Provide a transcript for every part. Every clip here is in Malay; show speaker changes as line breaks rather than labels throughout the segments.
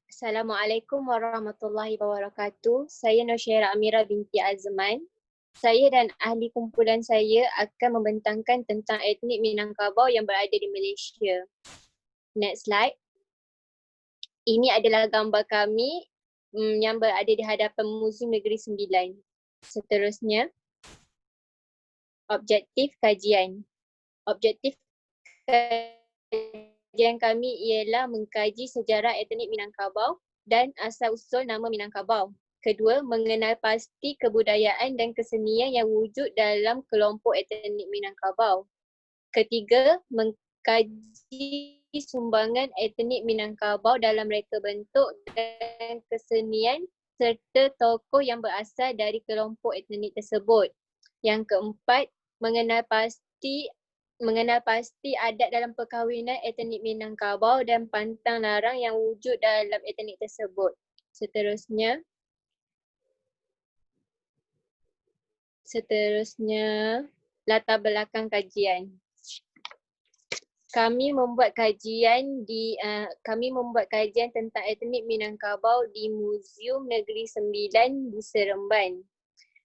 Assalamualaikum warahmatullahi wabarakatuh. Saya Nusyairah Amira binti Azman. Saya dan ahli kumpulan saya akan membentangkan tentang etnik Minangkabau yang berada di Malaysia. Next slide. Ini adalah gambar kami yang berada di hadapan Muzium Negeri Sembilan. Seterusnya, objektif kajian. Objektif kajian kami ialah mengkaji sejarah etnik Minangkabau dan asal-usul nama Minangkabau. Kedua, mengenal pasti kebudayaan dan kesenian yang wujud dalam kelompok etnik Minangkabau. Ketiga, mengkaji sumbangan etnik Minangkabau dalam reka bentuk dan kesenian serta tokoh yang berasal dari kelompok etnik tersebut. Yang keempat, mengenal pasti adat dalam perkahwinan etnik Minangkabau dan pantang larang yang wujud dalam etnik tersebut. Seterusnya, latar belakang kajian. Kami membuat kajian tentang etnik Minangkabau di Muzium Negeri Sembilan di Seremban.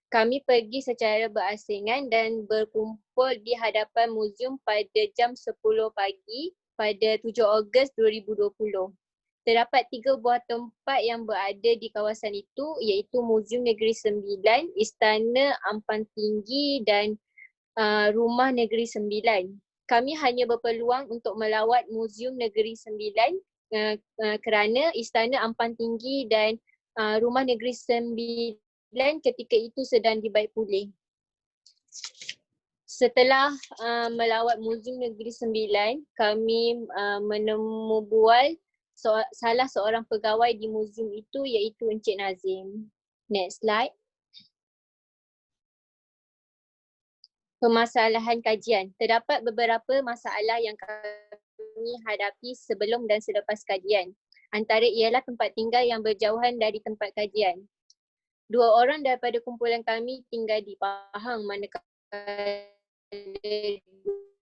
Kami pergi secara berasingan dan berkumpul di hadapan muzium pada jam 10 pagi pada 7 Ogos 2020. Terdapat 3 buah tempat yang berada di kawasan itu iaitu Muzium Negeri Sembilan, Istana Ampang Tinggi dan Rumah Negeri Sembilan. Kami hanya berpeluang untuk melawat Muzium Negeri Sembilan kerana Istana Ampang Tinggi dan Rumah Negeri Sembilan ketika itu sedang dibaik pulih. Setelah melawat Muzium Negeri Sembilan, kami menemu bual salah seorang pegawai di muzium itu iaitu Encik Nazim. Next slide. Permasalahan kajian. Terdapat beberapa masalah yang kami hadapi sebelum dan selepas kajian. Antara ialah tempat tinggal yang berjauhan dari tempat kajian. 2 orang daripada kumpulan kami tinggal di Pahang, manakala 2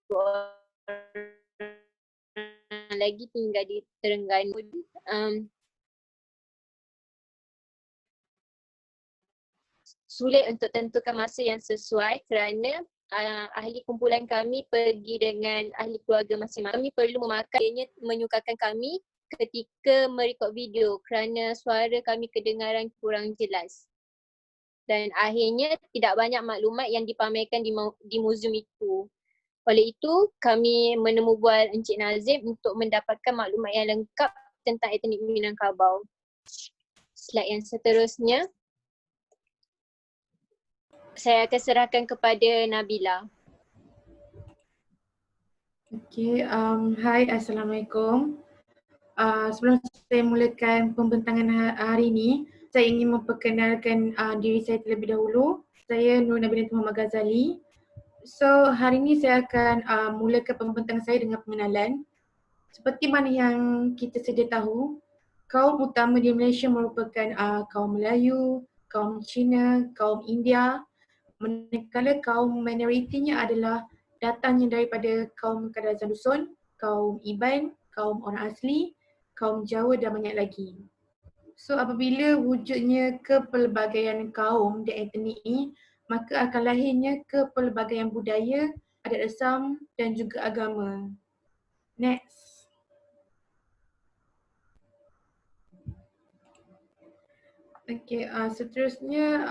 orang lagi tinggal di Terengganu. Sulit untuk tentukan masa yang sesuai kerana ahli kumpulan kami pergi dengan ahli keluarga masing-masing. Kami perlu memakai, ianya menyukarkan kami ketika merekod video kerana suara kami kedengaran kurang jelas. Dan akhirnya tidak banyak maklumat yang dipamerkan di muzium itu. Oleh itu, kami menemu bual Encik Nazim untuk mendapatkan maklumat yang lengkap tentang etnik Minangkabau. Slide yang seterusnya. Saya akan serahkan kepada Nabila.
Okay, hai, Assalamualaikum. Sebelum saya mulakan pembentangan hari ini, saya ingin memperkenalkan diri saya terlebih dahulu. Saya Nur Nabila Muhammad Ghazali. So, hari ini saya akan mulakan pembentangan saya dengan pengenalan. Seperti mana yang kita sedia tahu, kaum utama di Malaysia merupakan kaum Melayu, kaum Cina, kaum India, manakala kaum minoritinya adalah datangnya daripada kaum Kadazan Dusun, kaum Iban, kaum orang asli, kaum Jawa dan banyak lagi. So apabila wujudnya kepelbagaian kaum dan etnik ini, maka akan lahirnya kepelbagaian budaya, adat resam dan juga agama. Next. Okay, seterusnya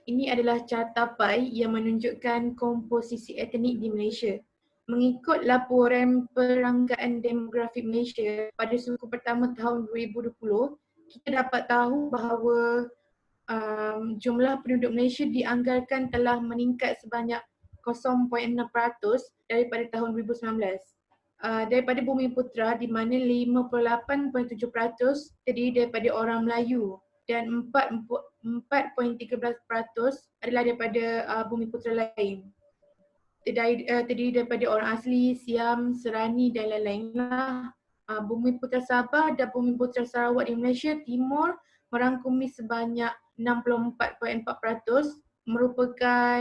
ini adalah carta PAI yang menunjukkan komposisi etnik di Malaysia. Mengikut laporan Perangkaan Demografi Malaysia pada suku pertama tahun 2020, kita dapat tahu bahawa jumlah penduduk Malaysia dianggarkan telah meningkat sebanyak 0.6% daripada tahun 2019. Daripada Bumi Putera di mana 58.7% terdiri daripada orang Melayu dan 4.13% adalah daripada Bumi Putera lain. Terdiri daripada orang asli, Siam, Serani dan lain-lain. Bumi Putera Sabah dan Bumi Putera Sarawak di Malaysia Timur merangkumi sebanyak 64.4% merupakan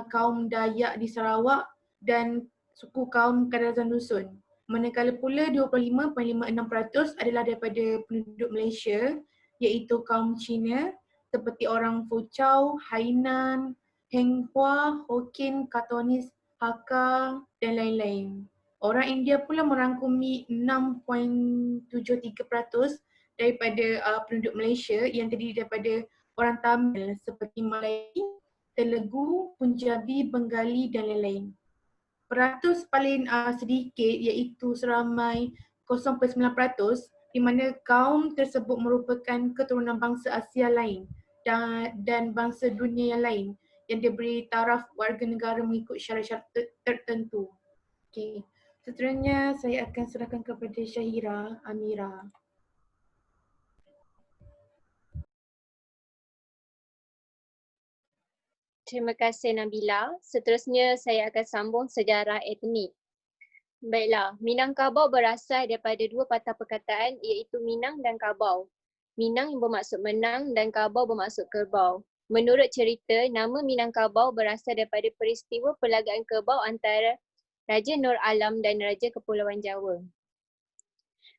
kaum Dayak di Sarawak dan suku kaum Kadazan Dusun. Manakala pula 25.56% adalah daripada penduduk Malaysia, iaitu kaum Cina seperti orang Focau, Hainan, Henghua, Hokkien, Kantonis, Hakka dan lain-lain. Orang India pula merangkumi 6.73% daripada penduduk Malaysia yang terdiri daripada orang Tamil seperti Melayu, Telugu, Punjabi, Bengali dan lain-lain. Peratus paling sedikit iaitu seramai 0.9% di mana kaum tersebut merupakan keturunan bangsa Asia lain dan bangsa dunia yang lain yang diberi taraf warga negara mengikut syarat-syarat tertentu. Okey. Seterusnya saya akan serahkan kepada Syahira Amira.
Terima kasih Nabila. Seterusnya saya akan sambung sejarah etnik. Baiklah, Minangkabau berasal daripada dua patah perkataan iaitu Minang dan Kabau. Minang bermaksud menang dan Kabau bermaksud kerbau. Menurut cerita, nama Minangkabau berasal daripada peristiwa perlagaan kerbau antara Raja Nur Alam dan Raja Kepulauan Jawa.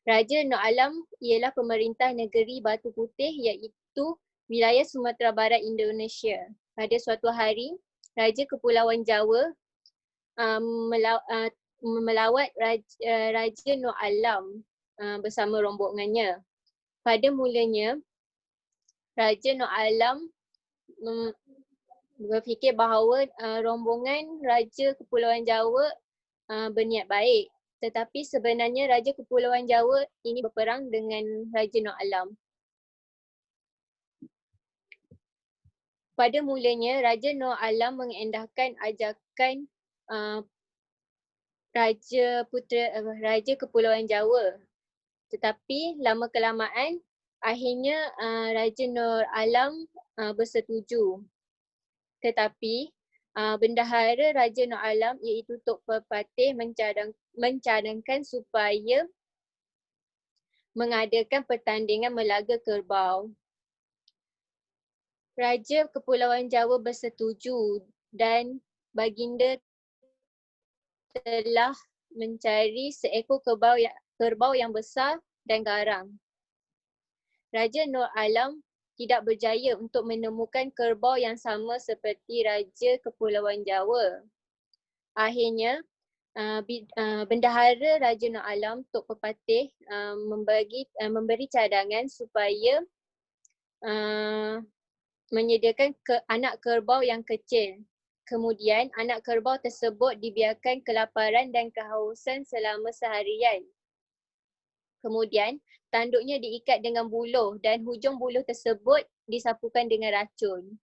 Raja Nur Alam ialah pemerintah negeri Batu Putih iaitu wilayah Sumatera Barat Indonesia. Pada suatu hari, Raja Kepulauan Jawa melawat Raja Nur Alam bersama rombongannya. Pada mulanya, Raja Nur Alam berfikir bahawa rombongan Raja Kepulauan Jawa berniat baik. Tetapi sebenarnya Raja Kepulauan Jawa ini berperang dengan Raja Nur Alam. Pada mulanya, Raja Nur Alam mengendahkan ajakan Raja Kepulauan Jawa. Tetapi lama kelamaan, akhirnya Raja Nur Alam bersetuju. Tetapi bendahara Raja Nur Alam iaitu Tok Pepatih mencadangkan supaya mengadakan pertandingan melaga kerbau. Raja Kepulauan Jawa bersetuju dan baginda telah mencari seekor kerbau yang besar dan garang. Raja Nur Alam tidak berjaya untuk menemukan kerbau yang sama seperti Raja Kepulauan Jawa. Akhirnya, bendahara Raja Nur Alam, Tok Pepatih, memberi cadangan supaya menyediakan anak kerbau yang kecil. Kemudian anak kerbau tersebut dibiarkan kelaparan dan kehausan selama seharian. Kemudian tanduknya diikat dengan buluh dan hujung buluh tersebut disapukan dengan racun.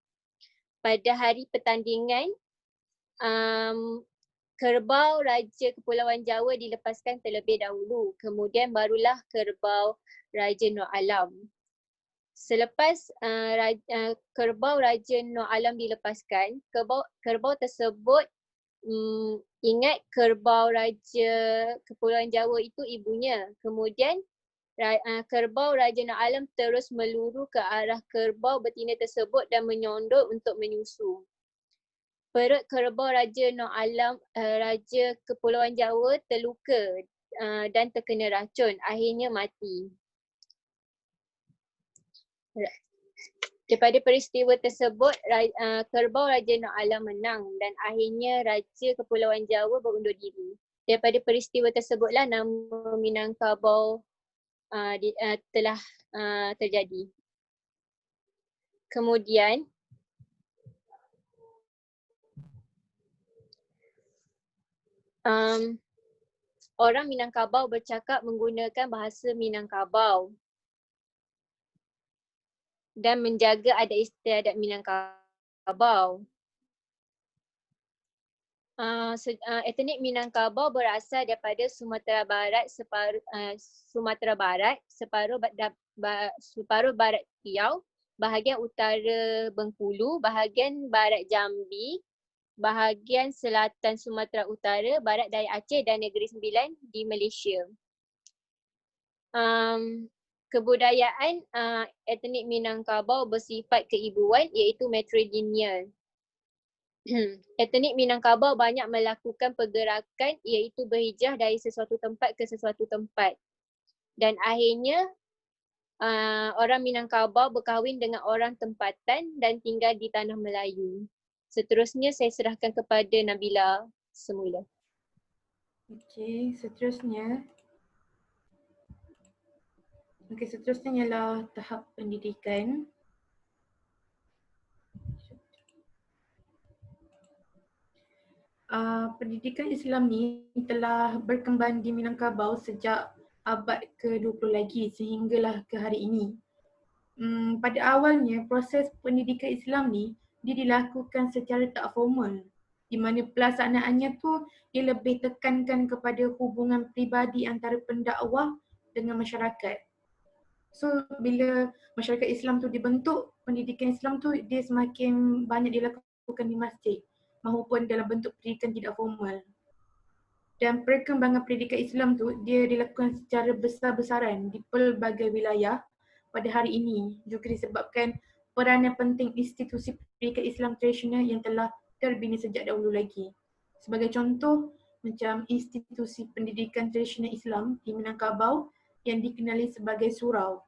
Pada hari pertandingan, kerbau Raja Kepulauan Jawa dilepaskan terlebih dahulu. Kemudian barulah kerbau Raja Nur Alam. Selepas kerbau Raja Nur Alam dilepaskan, kerbau tersebut ingat kerbau Raja Kepulauan Jawa itu ibunya. Kemudian kerbau Raja Nur Alam terus meluru ke arah kerbau betina tersebut dan menyondol untuk menyusu. Perut kerbau Raja Nur Alam, Raja Kepulauan Jawa terluka dan terkena racun, akhirnya mati. Daripada peristiwa tersebut, kerbau Raja Nur Alam menang dan akhirnya Raja Kepulauan Jawa berundur diri. Daripada peristiwa tersebutlah nama Minangkabau telah terjadi. Kemudian, orang Minangkabau bercakap menggunakan bahasa Minangkabau dan menjaga adat istiadat Minangkabau. Etnik Minangkabau berasal daripada Sumatera Barat, separuh barat Riau, bahagian utara Bengkulu, bahagian barat Jambi, bahagian selatan Sumatera Utara, barat Daya Aceh dan Negeri Sembilan di Malaysia. Kebudayaan etnik Minangkabau bersifat keibuan iaitu matrilineal. Etnik Minangkabau banyak melakukan pergerakan iaitu berhijrah dari sesuatu tempat ke sesuatu tempat. Dan akhirnya orang Minangkabau berkahwin dengan orang tempatan dan tinggal di tanah Melayu. Seterusnya saya serahkan kepada Nabila semula.
Okey, seterusnya. Seterusnya ialah tahap pendidikan. Pendidikan Islam ni telah berkembang di Minangkabau sejak abad ke-20 lagi sehinggalah ke hari ini. Pada awalnya proses pendidikan Islam ni dia dilakukan secara tak formal, di mana pelaksanaannya tu dia lebih tekankan kepada hubungan peribadi antara pendakwah dengan masyarakat. So bila masyarakat Islam tu dibentuk, pendidikan Islam tu dia semakin banyak dilakukan di masjid maupun dalam bentuk pendidikan tidak formal. Dan perkembangan pendidikan Islam tu dia dilakukan secara besar-besaran di pelbagai wilayah pada hari ini, juga disebabkan peranan penting institusi pendidikan Islam tradisional yang telah terbina sejak dahulu lagi. Sebagai contoh, macam institusi pendidikan tradisional Islam di Minangkabau yang dikenali sebagai surau.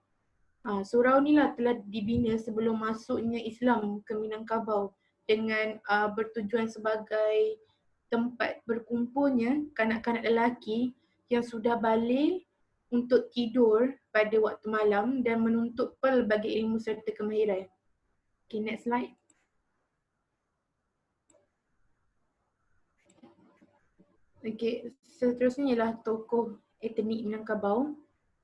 Surau ni lah telah dibina sebelum masuknya Islam ke Minangkabau dengan bertujuan sebagai tempat berkumpulnya kanak-kanak lelaki yang sudah balik untuk tidur pada waktu malam dan menuntut pelbagai ilmu serta kemahiran. Okay, next slide. Okay, seterusnya ialah tokoh etnik Minangkabau.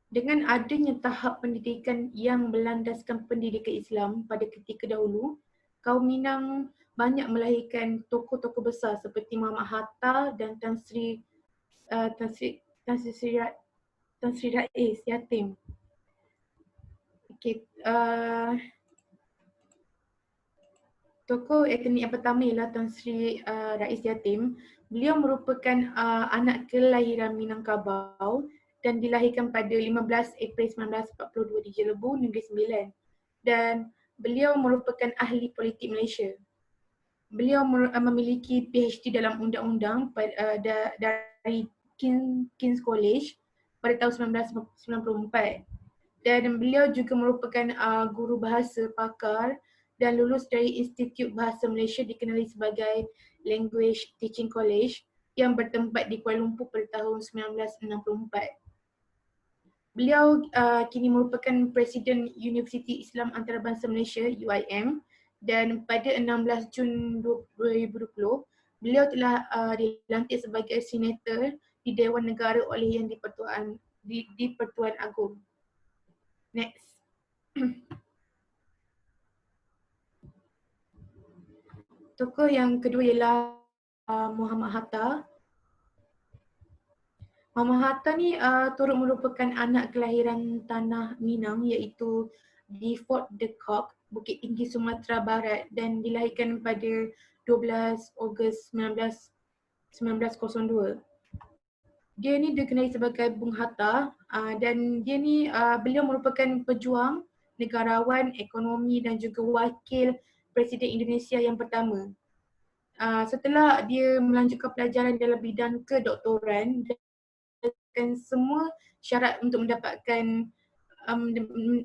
Dengan adanya tahap pendidikan yang berlandaskan pendidikan Islam pada ketika dahulu, kaum Minang banyak melahirkan tokoh-tokoh besar seperti Muhammad Hatta dan Tan Sri Rais Yatim. Okay, tokoh etnik yang pertama ialah Tan Sri Rais Yatim. Beliau merupakan anak kelahiran Minangkabau dan dilahirkan pada 15 April 1942 di Jelebu, Negeri Sembilan. Dan beliau merupakan ahli politik Malaysia. Beliau memiliki PhD dalam undang-undang dari King's College pada tahun 1994. Dan beliau juga merupakan guru bahasa pakar dan lulus dari Institut Bahasa Malaysia dikenali sebagai Language Teaching College yang bertempat di Kuala Lumpur pada tahun 1964. Beliau kini merupakan Presiden Universiti Islam Antarabangsa Malaysia UIM dan pada 16 Jun 2020 beliau telah dilantik sebagai senator di Dewan Negara oleh Yang di-Pertuan Agong. Next. Tokoh yang kedua ialah Muhammad Hatta. Muhammad Hatta ni turut merupakan anak kelahiran tanah Minang iaitu di Fort de Kock, Bukit Tinggi, Sumatera Barat dan dilahirkan pada 12 Ogos 1902. Dia ni dikenali sebagai Bung Hatta dan dia ni beliau merupakan pejuang, negarawan, ekonomi dan juga wakil Presiden Indonesia yang pertama. Setelah dia melanjutkan pelajaran dalam bidang kedoktoran dan semua syarat untuk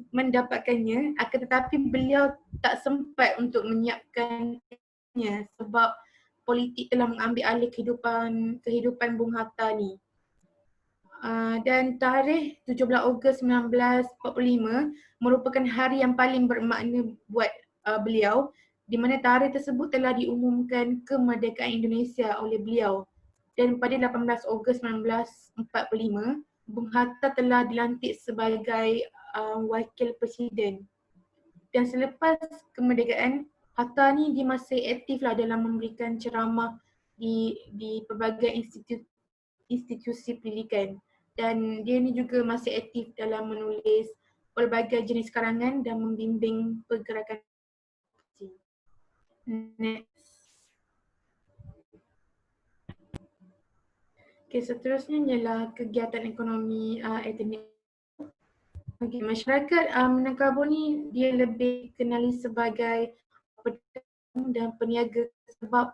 mendapatkannya, akan tetapi beliau tak sempat untuk menyiapkannya sebab politik telah mengambil alih kehidupan Bung Hatta ni. Dan tarikh 17 Ogos 1945 merupakan hari yang paling bermakna buat beliau, di mana tarikh tersebut telah diumumkan kemerdekaan Indonesia oleh beliau. Dan pada 18 Ogos 1945, Bung Hatta telah dilantik sebagai wakil presiden. Dan selepas kemerdekaan, Hatta ni dia masih aktiflah dalam memberikan ceramah di pelbagai institusi pendidikan. Dan dia ni juga masih aktif dalam menulis pelbagai jenis karangan dan membimbing pergerakan. Next. Okay, seterusnya ialah kegiatan ekonomi etnik. Okay, masyarakat Minangkabau ni dia lebih kenali sebagai pedagang dan peniaga sebab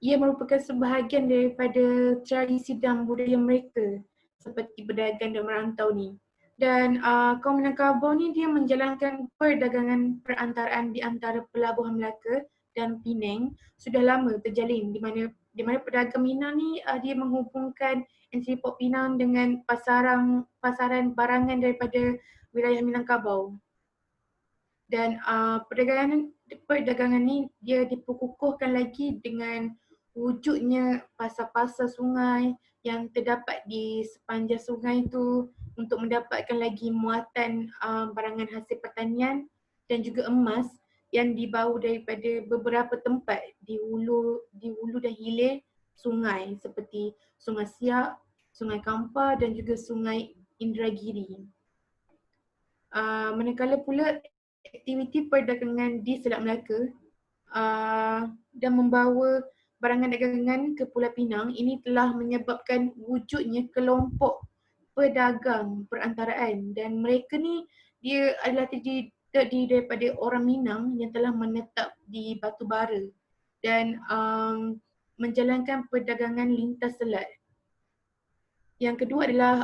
ia merupakan sebahagian daripada tradisi dan budaya mereka seperti berdagang dan merantau ni. Dan kaum Minangkabau ni dia menjalankan perdagangan perantaraan di antara pelabuhan Melaka dan Penang sudah lama terjalin, di mana pedagang Minang ni dia menghubungkan entry port Penang dengan pasaran barangan daripada wilayah Minangkabau. Dan perdagangan ni dia diperkukuhkan lagi dengan wujudnya pasar-pasar sungai yang terdapat di sepanjang sungai itu untuk mendapatkan lagi muatan barangan hasil pertanian dan juga emas yang dibawa daripada beberapa tempat di hulu dan hilir sungai seperti Sungai Siak, Sungai Kampar dan juga Sungai Indragiri. Manakala pula aktiviti perdagangan di Selat Melaka dan membawa barangan dagangan ke Pulau Pinang ini telah menyebabkan wujudnya kelompok pedagang perantaraan, dan mereka ni dia adalah terdiri daripada orang Minang yang telah menetap di Batu Bara dan menjalankan perdagangan lintas selat. Yang kedua adalah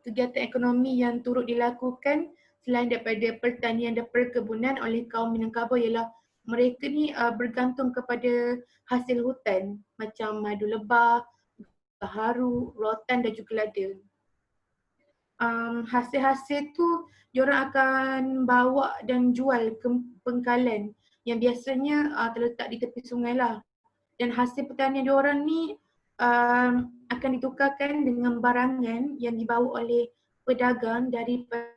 kegiatan ekonomi yang turut dilakukan selain daripada pertanian dan perkebunan oleh kaum Minangkabau ialah mereka ni bergantung kepada hasil hutan macam madu lebah, baharu, rotan dan juga lada. Hasil-hasil tu diorang akan bawa dan jual ke pengkalan yang biasanya terletak di tepi sungai lah. Dan hasil pertanian diorang ni akan ditukarkan dengan barangan yang dibawa oleh pedagang daripada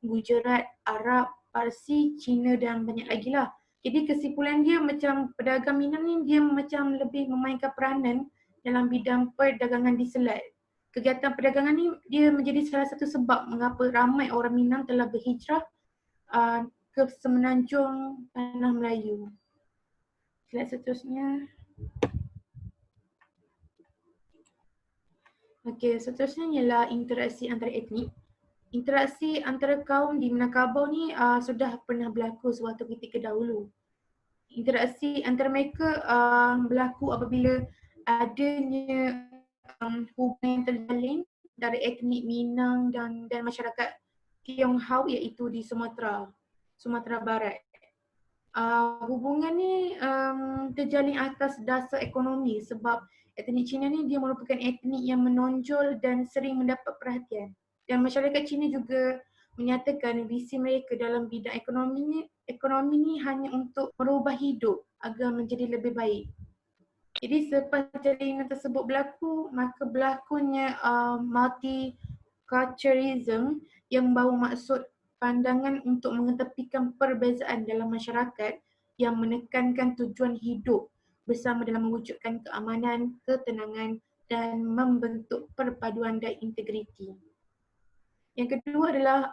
Gujarat, Arab, Parsi, Cina dan banyak lagi lah. Jadi kesimpulan dia macam pedagang Minang ni dia macam lebih memainkan peranan dalam bidang perdagangan di selat. Kegiatan perdagangan ni dia menjadi salah satu sebab mengapa ramai orang Minang telah berhijrah ke semenanjung tanah Melayu. Slide seterusnya. Okey, seterusnya ialah interaksi antara etnik. Interaksi antara kaum di Minangkabau ni sudah pernah berlaku sewaktu ketika dahulu. Interaksi antara mereka berlaku apabila adanya hubungan yang terjalin dari etnik Minang dan masyarakat Tionghoa iaitu di Sumatera Barat. Hubungan ni terjalin atas dasar ekonomi sebab etnik Cina ni dia merupakan etnik yang menonjol dan sering mendapat perhatian. Dan masyarakat Cina juga menyatakan visi mereka dalam bidang ekonomi ni hanya untuk merubah hidup agar menjadi lebih baik. Jadi selepas jalinan tersebut berlaku, maka berlakunya multiculturalism yang membawa maksud pandangan untuk mengetepikan perbezaan dalam masyarakat yang menekankan tujuan hidup bersama dalam mewujudkan keamanan, ketenangan dan membentuk perpaduan dan integriti. Yang kedua adalah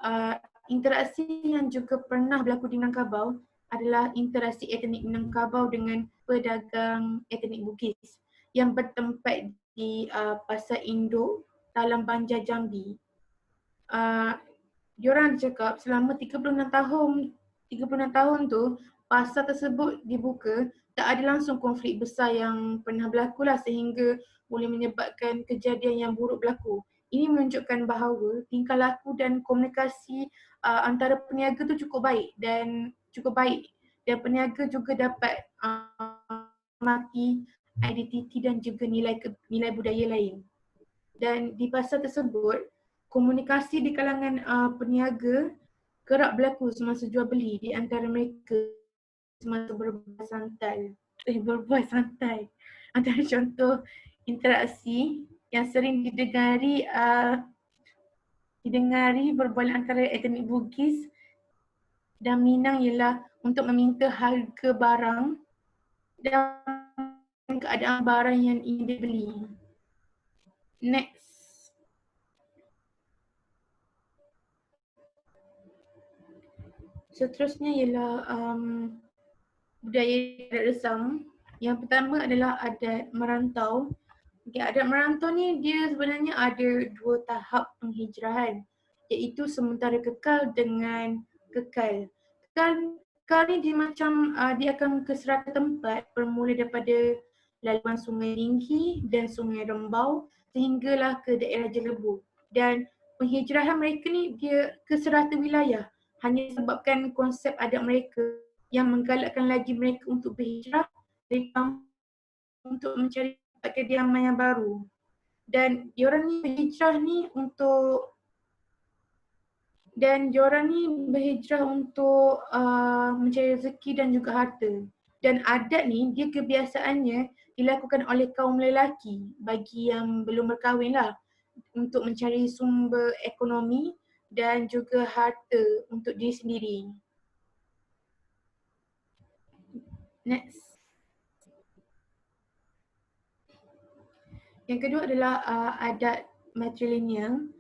interaksi yang juga pernah berlaku di Minangkabau adalah interaksi etnik Minangkabau dengan pedagang etnik Bugis yang bertempat di Pasar Induk dalam Banjar Jambi. Diorang cakap selama 36 tahun tu pasar tersebut dibuka, tak ada langsung konflik besar yang pernah berlaku lah sehingga boleh menyebabkan kejadian yang buruk berlaku. Ini menunjukkan bahawa tingkah laku dan komunikasi antara peniaga tu cukup baik dan peniaga juga dapat mati identiti dan juga nilai budaya lain. Dan di pasar tersebut komunikasi di kalangan peniaga kerap berlaku semasa jual beli di antara mereka semasa berbual santai. Antara contoh interaksi yang sering didengari berbualan antara etnik Bugis dan Minang ialah untuk meminta harga barang dan keadaan barang yang ingin dibeli. Next. Seterusnya ialah budaya adat resam. Yang pertama adalah adat merantau. Okay, adat merantau ni dia sebenarnya ada dua tahap penghijrahan, iaitu sementara kekal dengan kekal. Kali ni dia macam dia akan ke serata tempat bermula daripada laluan Sungai Tinggi dan Sungai Rembau sehinggalah ke daerah Jelebu. Dan penghijrahan mereka ni dia ke serata wilayah hanya sebabkan konsep adat mereka yang menggalakkan lagi mereka untuk berhijrah dari kampung untuk mencari tempat kediaman yang baru. Dan diorang ni berhijrah ni untuk mencari rezeki dan juga harta. Dan adat ni dia kebiasaannya dilakukan oleh kaum lelaki bagi yang belum berkahwin lah untuk mencari sumber ekonomi dan juga harta untuk diri sendiri. Next. Yang kedua adalah adat matrilineal.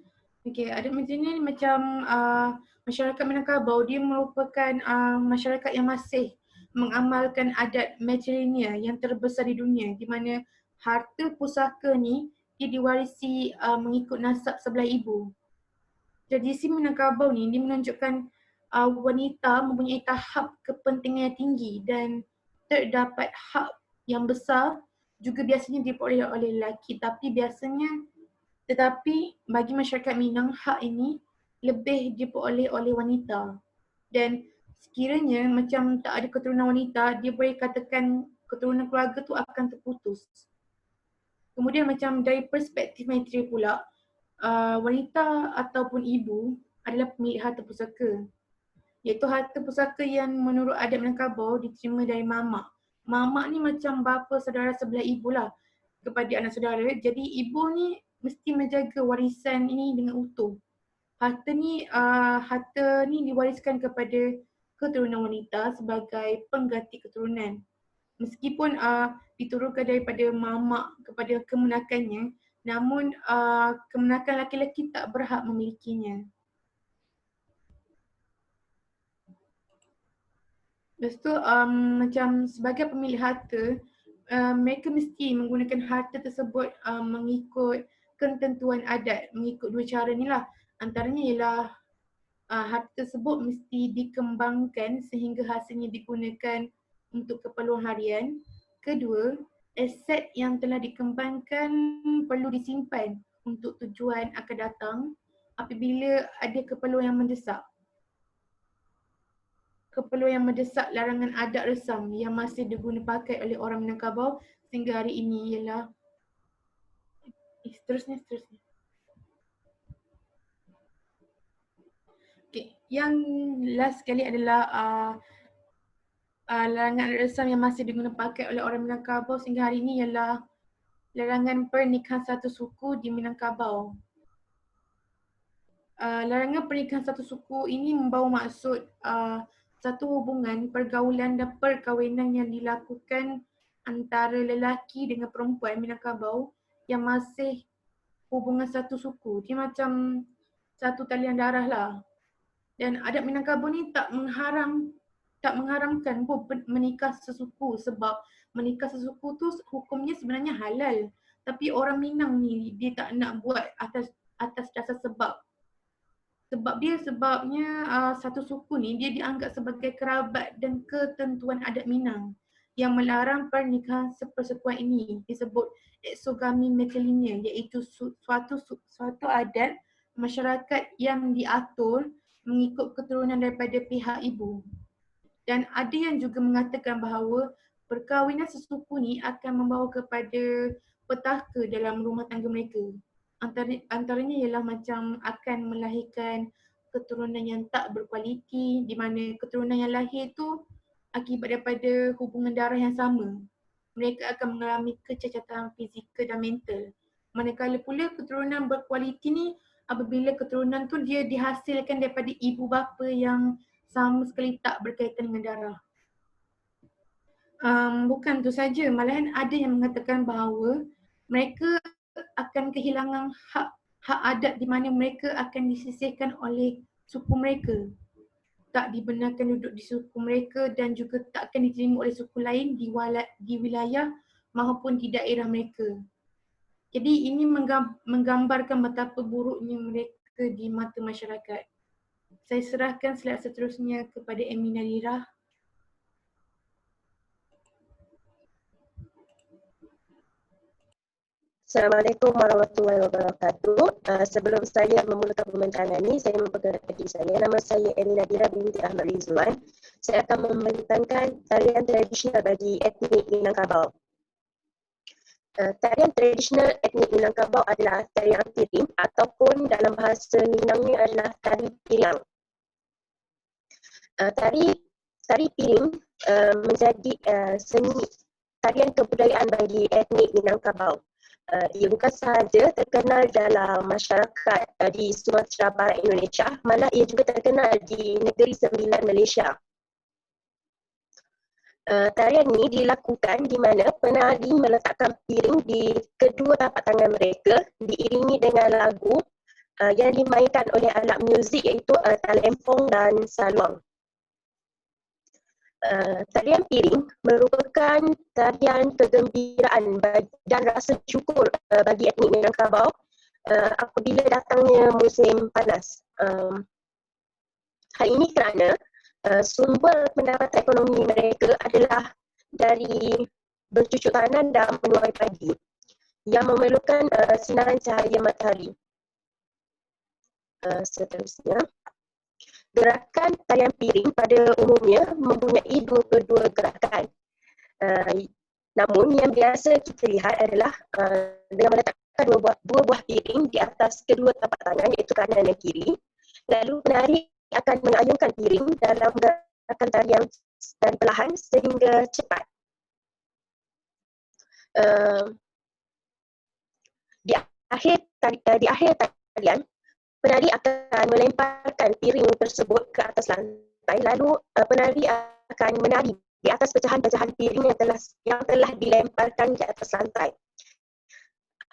Okey, adat matrilineal ni macam masyarakat Minangkabau dia merupakan masyarakat yang masih mengamalkan adat matrilineal yang terbesar di dunia di mana harta pusaka ni dia diwarisi mengikut nasab sebelah ibu. Tradisi Minangkabau ni dia menunjukkan wanita mempunyai tahap kepentingan yang tinggi dan terdapat hak yang besar juga biasanya diperoleh oleh lelaki tetapi bagi masyarakat Minang hak ini lebih diperoleh oleh wanita. Dan sekiranya macam tak ada keturunan wanita, dia boleh katakan keturunan keluarga tu akan terputus. Kemudian macam dari perspektif materi pula, wanita ataupun ibu adalah pemilik harta pusaka. Iaitu harta pusaka yang menurut adat Minangkabau diterima dari mamak. Mamak ni macam bapa saudara sebelah ibu lah kepada anak saudara. Jadi ibu ni mesti menjaga warisan ini dengan utuh. Harta ni diwariskan kepada keturunan wanita sebagai pengganti keturunan. Meskipun diturunkan daripada mamak kepada kemenakannya, namun kemenakan laki-laki tak berhak memilikinya. Lepas tu macam sebagai pemilik harta, mereka mesti menggunakan harta tersebut mengikut ketentuan adat, mengikut dua cara ni lah. Antaranya ialah harta tersebut mesti dikembangkan sehingga hasilnya digunakan untuk keperluan harian. Kedua, aset yang telah dikembangkan perlu disimpan untuk tujuan akan datang apabila ada keperluan yang mendesak. Keperluan yang mendesak larangan adat resam yang masih diguna pakai oleh orang Minangkabau sehingga hari ini ialah seterusnya. Okay. Yang last sekali adalah larangan adat resam yang masih diguna pakai oleh orang Minangkabau sehingga hari ini ialah larangan pernikahan satu suku di Minangkabau. Larangan pernikahan satu suku ini membawa maksud satu hubungan pergaulan dan perkahwinan yang dilakukan antara lelaki dengan perempuan Minangkabau yang masih hubungan satu suku. Dia macam satu talian darah lah. Dan adat Minangkabau ni tak mengharamkan pun menikah sesuku sebab menikah sesuku tu hukumnya sebenarnya halal. Tapi orang Minang ni dia tak nak buat atas dasar sebab. Sebabnya satu suku ni dia dianggap sebagai kerabat dan ketentuan adat Minang yang melarang pernikahan sepersekuan ini disebut exogamy matrilineal, iaitu suatu adat masyarakat yang diatur mengikut keturunan daripada pihak ibu. Dan ada yang juga mengatakan bahawa perkahwinan sesuku ni akan membawa kepada petaka dalam rumah tangga mereka. Antaranya ialah macam akan melahirkan keturunan yang tak berkualiti di mana keturunan yang lahir tu akibat daripada hubungan darah yang sama. Mereka akan mengalami kecacatan fizikal dan mental. Manakala pula keturunan berkualiti ni apabila keturunan tu dia dihasilkan daripada ibu bapa yang sama sekali tak berkaitan dengan darah. Bukan tu saja, malahan ada yang mengatakan bahawa mereka akan kehilangan hak adat di mana mereka akan disisihkan oleh suku mereka. Tak dibenarkan duduk di suku mereka dan juga tak akan diterima oleh suku lain di wilayah maupun di daerah mereka. Jadi ini menggambarkan betapa buruknya mereka di mata masyarakat. Saya serahkan slide seterusnya kepada Amy Nadirah
Assalamualaikum warahmatullahi wabarakatuh. Sebelum saya memulakan pembincangan ini, saya memperkenalkan diri saya. Nama saya Elina Dira binti Ahmad Rizwan. Saya akan membentangkan tarian tradisional bagi etnik Minangkabau. Tarian tradisional etnik Minangkabau adalah tarian piring ataupun dalam bahasa Minangnya adalah tari piring. Tari piring menjadi seni tarian kebudayaan bagi etnik Minangkabau. Ia bukan sahaja terkenal dalam masyarakat di Sumatera Barat Indonesia, malah ia juga terkenal di Negeri Sembilan Malaysia. Tarian ini dilakukan di mana penari meletakkan piring di kedua tapak tangan mereka diiringi dengan lagu yang dimainkan oleh alat muzik iaitu talempong dan saluang. Tarian piring merupakan tarian kegembiraan dan rasa syukur bagi etnik Minangkabau apabila datangnya musim panas. Hal ini kerana sumber pendapatan ekonomi mereka adalah dari bercucuk tanam dan menuai padi yang memerlukan sinaran cahaya matahari. Seterusnya, gerakan tarian piring pada umumnya mempunyai 22 gerakan. Namun yang biasa kita lihat adalah dengan meletakkan dua buah piring di atas kedua tapak tangan iaitu kanan dan kiri. Lalu penari akan mengayunkan piring dalam gerakan tarian dan perlahan sehingga cepat. Di akhir tarian, penari akan melemparkan piring tersebut ke atas lantai, lalu penari akan menari di atas pecahan-pecahan piring yang telah dilemparkan di atas lantai.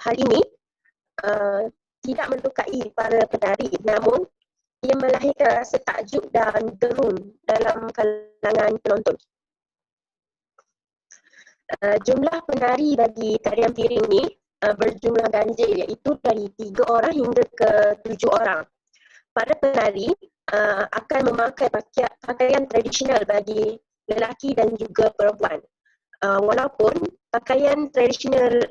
Hal ini tidak melukai para penari, namun ia melahirkan rasa takjub dan gerun dalam kalangan penonton. Jumlah penari bagi tarian piring ini berjumlah ganjil iaitu dari 3 orang hingga ke 7 orang. Para penari akan memakai pakaian tradisional bagi lelaki dan juga perempuan. Walaupun pakaian tradisional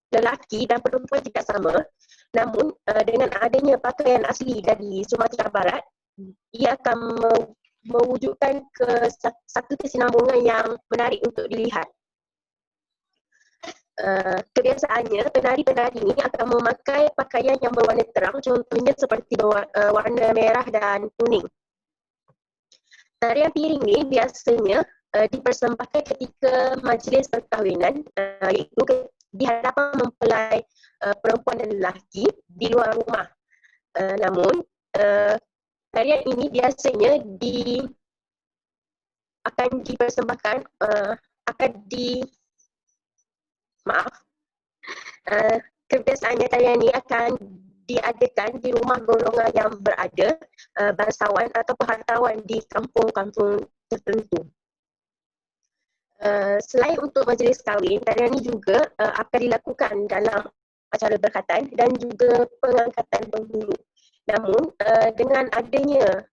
lelaki dan perempuan tidak sama, namun dengan adanya pakaian asli dari Sumatera Barat, ia akan mewujudkan satu kesinambungan yang menarik untuk dilihat. Kebiasaannya, penari-penari ini akan memakai pakaian yang berwarna terang, contohnya seperti warna merah dan kuning. Tarian piring ini biasanya dipersembahkan ketika majlis perkahwinan, iaitu di hadapan mempelai perempuan dan lelaki di luar rumah. Namun, tarian ini biasanya akan dipersembahkan, kebiasaannya tarian ini akan diadakan di rumah golongan yang berada, bangsawan atau perhartawan di kampung-kampung tertentu. Selain untuk majlis kahwin, tarian ini juga akan dilakukan dalam acara berkhatan dan juga pengangkatan penghulu. Namun, dengan adanya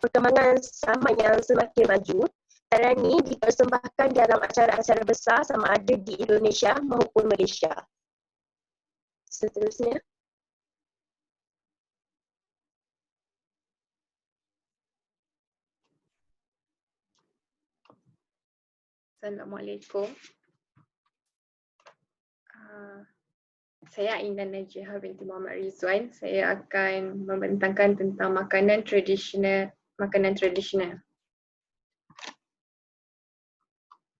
perkembangan zaman yang semakin maju, tarian ini dipersembahkan dalam acara-acara besar sama ada di Indonesia maupun Malaysia. Seterusnya.
Assalamualaikum. Saya Indah Najihah binti Muhammad Rizwan. Saya akan membentangkan tentang makanan tradisional.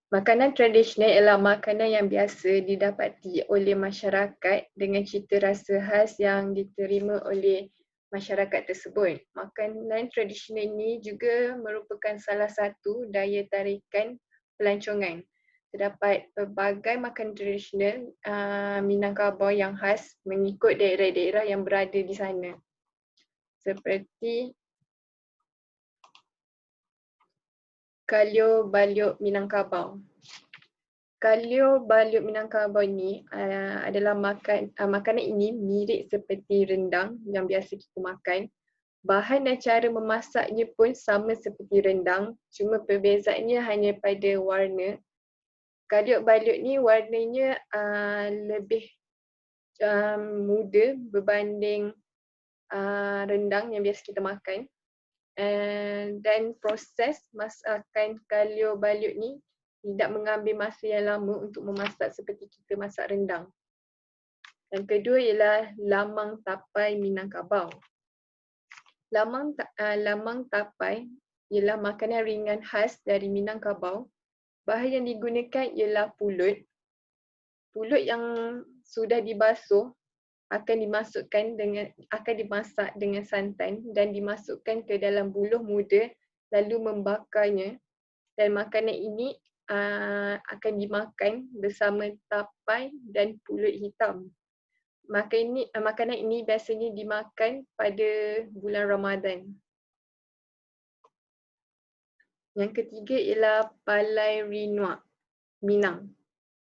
Makanan tradisional ialah makanan yang biasa didapati oleh masyarakat dengan cita rasa khas yang diterima oleh masyarakat tersebut. Makanan tradisional ini juga merupakan salah satu daya tarikan pelancongan. Terdapat pelbagai makanan tradisional Minangkabau yang khas mengikut daerah-daerah yang berada di sana. Seperti Kalio Baliuk Minangkabau. Kalio Baliuk Minangkabau ini adalah makanan ini mirip seperti rendang yang biasa kita makan. Bahan dan cara memasaknya pun sama seperti rendang, cuma perbezaannya hanya pada warna. Kalio Baliuk ni warnanya lebih muda berbanding rendang yang biasa kita makan. Dan proses masakan kalio balut ni tidak mengambil masa yang lama untuk memasak seperti kita masak rendang. Yang kedua ialah lamang tapai Minangkabau. Lamang tapai ialah makanan ringan khas dari Minangkabau. Bahan yang digunakan ialah pulut. Pulut yang sudah dibasuh akan dimasak dengan santan dan dimasukkan ke dalam buluh muda lalu membakarnya, dan makanan ini akan dimakan bersama tapai dan pulut hitam. Makanan ini biasanya dimakan pada bulan Ramadan. Yang ketiga ialah palai rinuak Minang.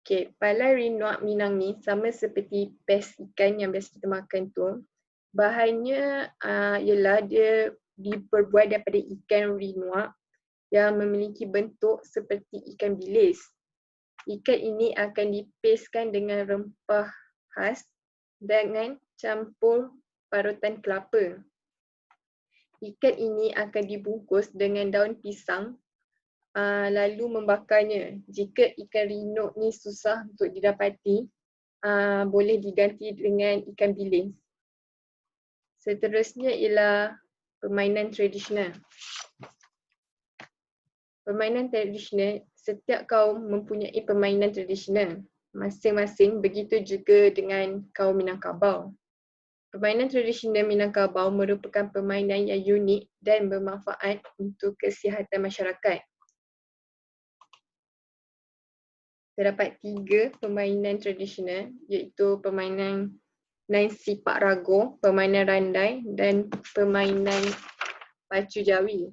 Okay, palai rinuak Minang ni sama seperti pes ikan yang biasa kita makan tu. Bahannya ialah dia diperbuat daripada ikan rinuak yang memiliki bentuk seperti ikan bilis. Ikan ini akan dipeskan dengan rempah khas dengan campur parutan kelapa. Ikan ini akan dibungkus dengan daun pisang lalu membakarnya. Jika ikan rinuk ni susah untuk didapati, boleh diganti dengan ikan bilis. Seterusnya ialah permainan tradisional. Permainan tradisional, setiap kaum mempunyai permainan tradisional masing-masing, begitu juga dengan kaum Minangkabau. Permainan tradisional Minangkabau merupakan permainan yang unik dan bermanfaat untuk kesihatan masyarakat. Terdapat 3 permainan tradisional, iaitu permainan Nain Sipak Rago, permainan Randai dan permainan Pacu Jawi.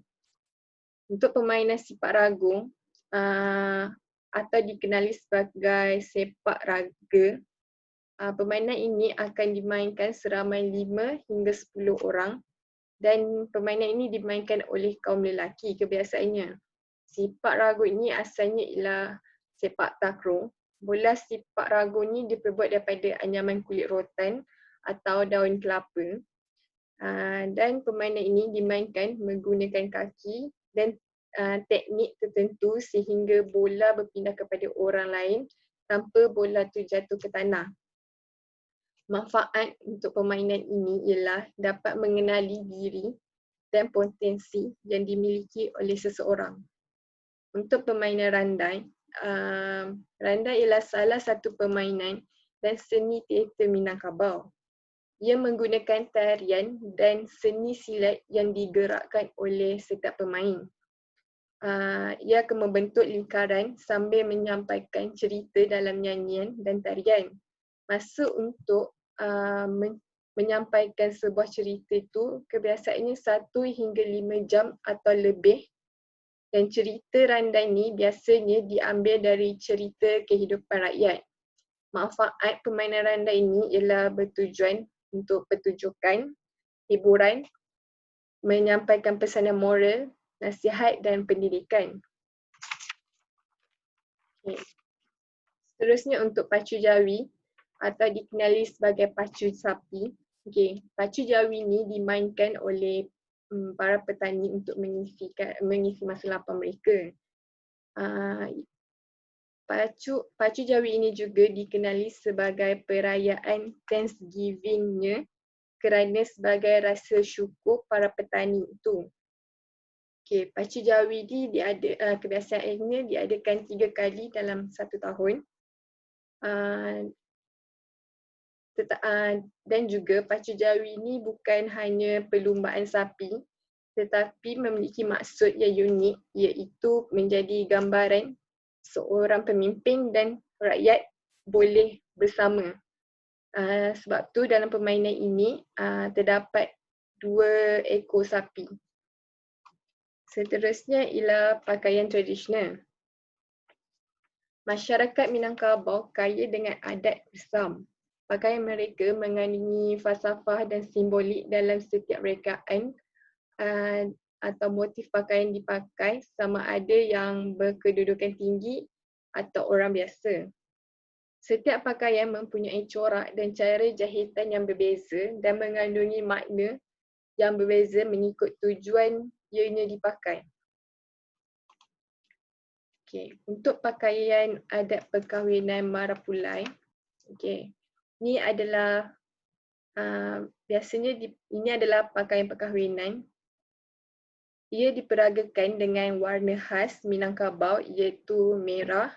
Untuk permainan Sipak Rago atau dikenali sebagai sepak raga, permainan ini akan dimainkan seramai 5 hingga 10 orang dan permainan ini dimainkan oleh kaum lelaki kebiasaannya. Sipak rago ini asalnya ialah sepak takraw. Bola sipak rago ni diperbuat daripada anyaman kulit rotan atau daun kelapa. Dan permainan ini dimainkan menggunakan kaki dan teknik tertentu sehingga bola berpindah kepada orang lain tanpa bola tu jatuh ke tanah. Manfaat untuk permainan ini ialah dapat mengenali diri dan potensi yang dimiliki oleh seseorang. Untuk permainan randai, randai ialah salah satu permainan dan seni teater Minangkabau. Ia menggunakan tarian dan seni silat yang digerakkan oleh setiap pemain. Ia akan membentuk lingkaran sambil menyampaikan cerita dalam nyanyian dan tarian. Masa untuk menyampaikan sebuah cerita itu kebiasaannya 1 hingga 5 jam atau lebih, dan cerita randai ni biasanya diambil dari cerita kehidupan rakyat. Manfaat permainan randai ini ialah bertujuan untuk pertunjukan, hiburan, menyampaikan pesanan moral, nasihat dan pendidikan. Okay. Seterusnya untuk pacu jawi atau dikenali sebagai pacu sapi. Okay. Pacu jawi ni dimainkan oleh para petani untuk mengisi masa lapang mereka. Pacu jawi ini juga dikenali sebagai perayaan Thanksgiving-nya kerana sebagai rasa syukur para petani itu. Okay, pacu jawi ni kebiasaannya diadakan 3 kali dalam 1 tahun. Dan juga pacu jawi ni bukan hanya perlumbaan sapi, tetapi memiliki maksud yang unik, iaitu menjadi gambaran seorang pemimpin dan rakyat boleh bersama. Sebab tu dalam permainan ini terdapat 2 ekor sapi. Seterusnya ialah pakaian tradisional. Masyarakat Minangkabau kaya dengan adat bersam. Pakaian mereka mengandungi falsafah dan simbolik dalam setiap rekaan atau motif pakaian dipakai, sama ada yang berkedudukan tinggi atau orang biasa. Setiap pakaian mempunyai corak dan cara jahitan yang berbeza dan mengandungi makna yang berbeza mengikut tujuan ianya dipakai. Okey, untuk pakaian adat perkahwinan Marapulai, okey, ini adalah biasanya ini adalah pakaian perkahwinan. Ia diperagakan dengan warna khas Minangkabau iaitu merah,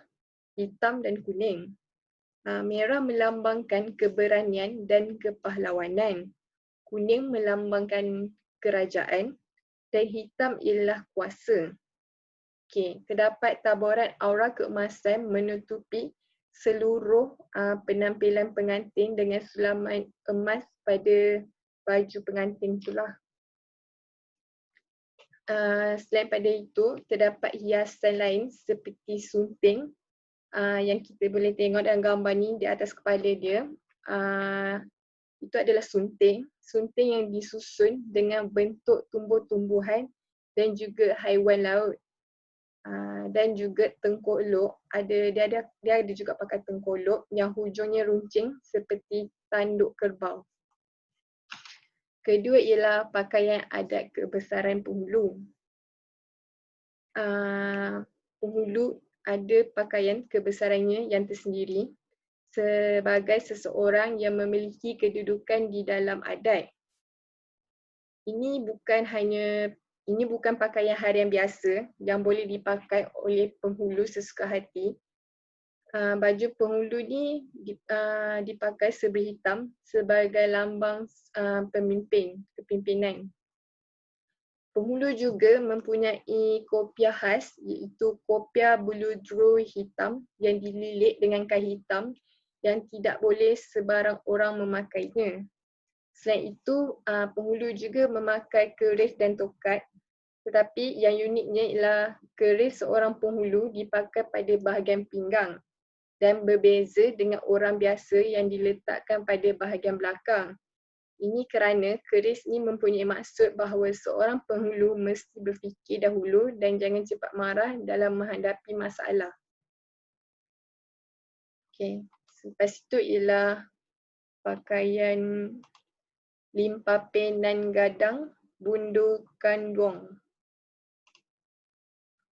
hitam dan kuning. Merah melambangkan keberanian dan kepahlawanan. Kuning melambangkan kerajaan dan hitam ialah kuasa. Okey, terdapat taburan aura keemasan menutupi seluruh penampilan pengantin dengan sulaman emas pada baju pengantin itulah. Selain pada itu, terdapat hiasan lain seperti sunting yang kita boleh tengok dalam gambar ni di atas kepala dia. Itu adalah sunting. Sunting yang disusun dengan bentuk tumbuh-tumbuhan dan juga haiwan laut. Dan juga tengkolok, dia ada juga pakai tengkolok yang hujungnya runcing seperti tanduk kerbau. Kedua ialah pakaian adat kebesaran penghulu. Penghulu ada pakaian kebesarannya yang tersendiri sebagai seseorang yang memiliki kedudukan di dalam adat. Ini bukan pakaian harian biasa yang boleh dipakai oleh penghulu sesuka hati. Baju penghulu ni dipakai serbih hitam sebagai lambang kepimpinan. Penghulu juga mempunyai kopiah khas iaitu kopiah beludru hitam yang dililit dengan kain hitam yang tidak boleh sebarang orang memakainya. Selain itu, penghulu juga memakai keris dan tokat, tetapi yang uniknya ialah keris seorang penghulu dipakai pada bahagian pinggang dan berbeza dengan orang biasa yang diletakkan pada bahagian belakang. Ini kerana keris ini mempunyai maksud bahawa seorang penghulu mesti berfikir dahulu dan jangan cepat marah dalam menghadapi masalah. Okey, selepas itu ialah pakaian limpapen dan gadang bundu kanduang.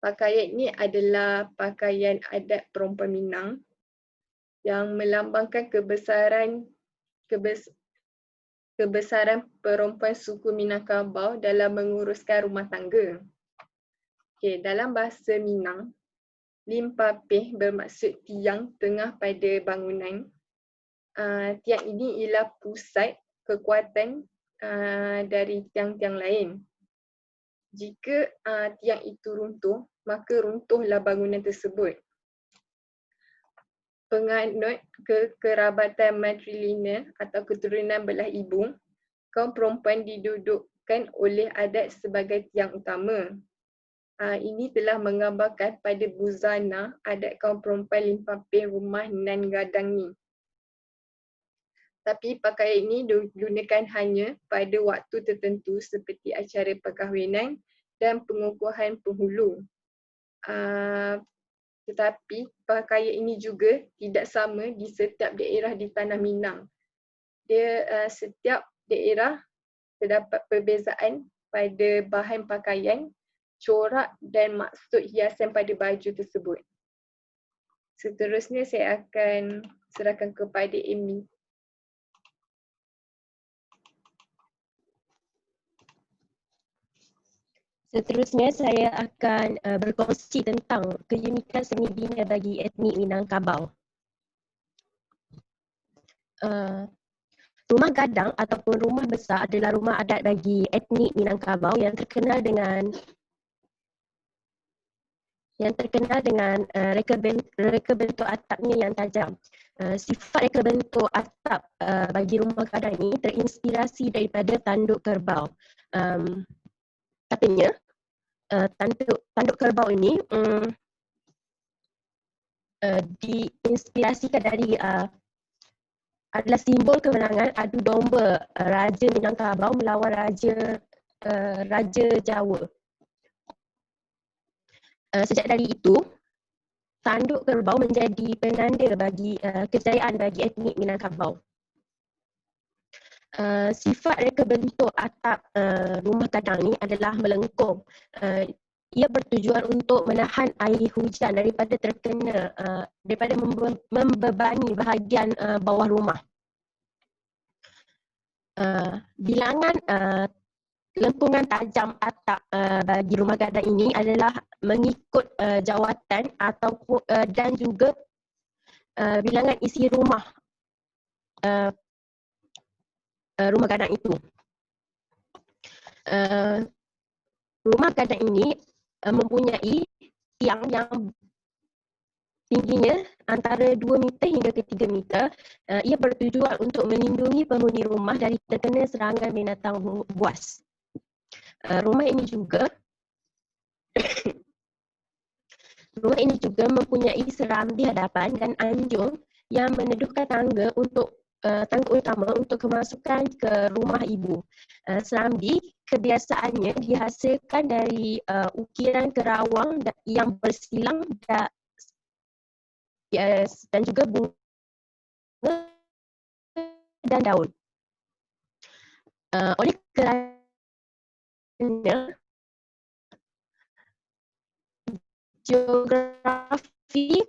Pakaian ini adalah pakaian adat perempuan Minang yang melambangkan kebesaran perempuan suku Minangkabau dalam menguruskan rumah tangga. Okay, dalam bahasa Minang, limpapeh bermaksud tiang tengah pada bangunan. Tiang ini ialah pusat kekuatan dari tiang-tiang lain. Jika tiang itu runtuh, maka runtuhlah bangunan tersebut. Penganut kekerabatan matrilineal atau keturunan belah ibu, kaum perempuan didudukkan oleh adat sebagai tiang utama. Ini telah menggambarkan pada buzana adat kaum perempuan limpapeh rumah nan gadang ni. Tapi pakaian ini digunakan hanya pada waktu tertentu seperti acara perkahwinan dan pengukuhan penghulu. Tetapi pakaian ini juga tidak sama di setiap daerah di Tanah Minang. Setiap daerah terdapat perbezaan pada bahan pakaian, corak dan maksud hiasan pada baju tersebut. Seterusnya saya akan serahkan kepada Amy.
Seterusnya saya akan berkongsi tentang keunikan seni bina bagi etnik Minangkabau. Rumah gadang ataupun rumah besar adalah rumah adat bagi etnik Minangkabau yang terkenal dengan reka bentuk atapnya yang tajam. Sifat reka bentuk atap bagi rumah gadang ini terinspirasi daripada tanduk kerbau. Katanya tanduk kerbau ini diinspirasikan dari adalah simbol kemenangan adu domba Raja Minangkabau melawan Raja Jawa. Sejak dari itu, tanduk kerbau menjadi penanda bagi kejayaan bagi etnik Minangkabau. Sifat reka bentuk atap rumah gadang ni adalah melengkung. Ia bertujuan untuk menahan air hujan daripada terkena, daripada membebani bahagian bawah rumah. Bilangan lengkungan tajam atap bagi rumah gadang ini adalah mengikut jawatan ataupun dan juga bilangan isi rumah rumah gadang itu. Rumah gadang ini mempunyai tiang yang tingginya antara 2 meter hingga ke 3 meter. Ia bertujuan untuk melindungi penghuni rumah dari terkena serangan binatang buas. Rumah ini juga mempunyai serambi hadapan dan anjung yang meneduhkan tangga utama untuk kemasukan ke rumah ibu. Serambi kebiasaannya dihasilkan dari ukiran kerawang yang bersilang dan juga bunga dan daun. Oleh kerana geografi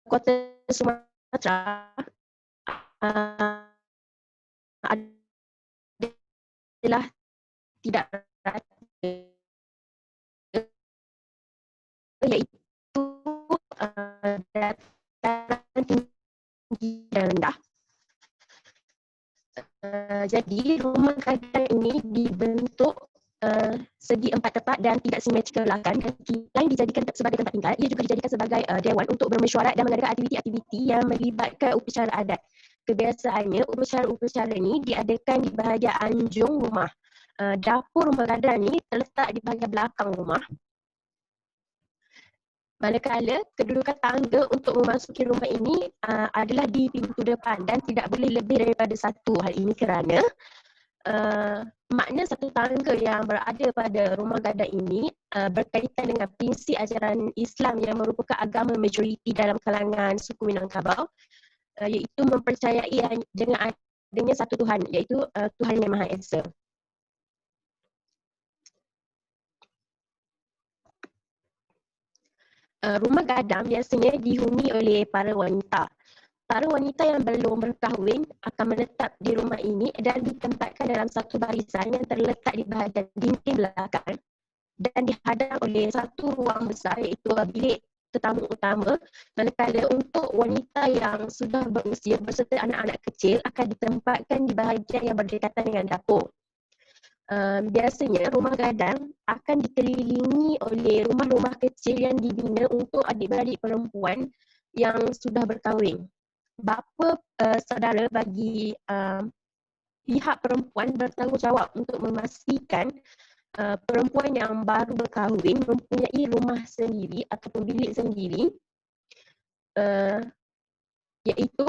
Kota Sumatera adalah tidak rata, iaitu dataran tinggi dan rendah. Jadi rumah gadang ini dibentuk segi 4 tepat dan tidak simetrikal belakang. Selain dijadikan sebagai tempat tinggal, ia juga dijadikan sebagai dewan untuk bermesyuarat dan mengadakan aktiviti-aktiviti yang melibatkan upacara adat. Kebiasaannya, upacara-upacara ini diadakan di bahagian anjung rumah. Dapur rumah gadang ini terletak di bahagian belakang rumah. Manakala kedudukan tangga untuk memasuki rumah ini adalah di pintu depan dan tidak boleh lebih daripada satu. Hal ini kerana makna satu tangga yang berada pada rumah gadang ini berkaitan dengan prinsip ajaran Islam yang merupakan agama majoriti dalam kalangan suku Minangkabau, iaitu mempercayai dengan adanya satu Tuhan, iaitu Tuhan Yang Maha Esa. Rumah gadang biasanya dihuni oleh para wanita. Para wanita yang belum berkahwin akan menetap di rumah ini dan ditempatkan dalam satu barisan yang terletak di bahagian dinding belakang dan dihadang oleh satu ruang besar, iaitu bilik tetamu utama. Manakala untuk wanita yang sudah berusia berserta anak-anak kecil akan ditempatkan di bahagian yang berdekatan dengan dapur. Biasanya rumah gadang akan dikelilingi oleh rumah-rumah kecil yang dibina untuk adik-beradik perempuan yang sudah berkahwin. Bapa saudara bagi pihak perempuan bertanggungjawab untuk memastikan perempuan yang baru berkahwin mempunyai rumah sendiri ataupun bilik sendiri, iaitu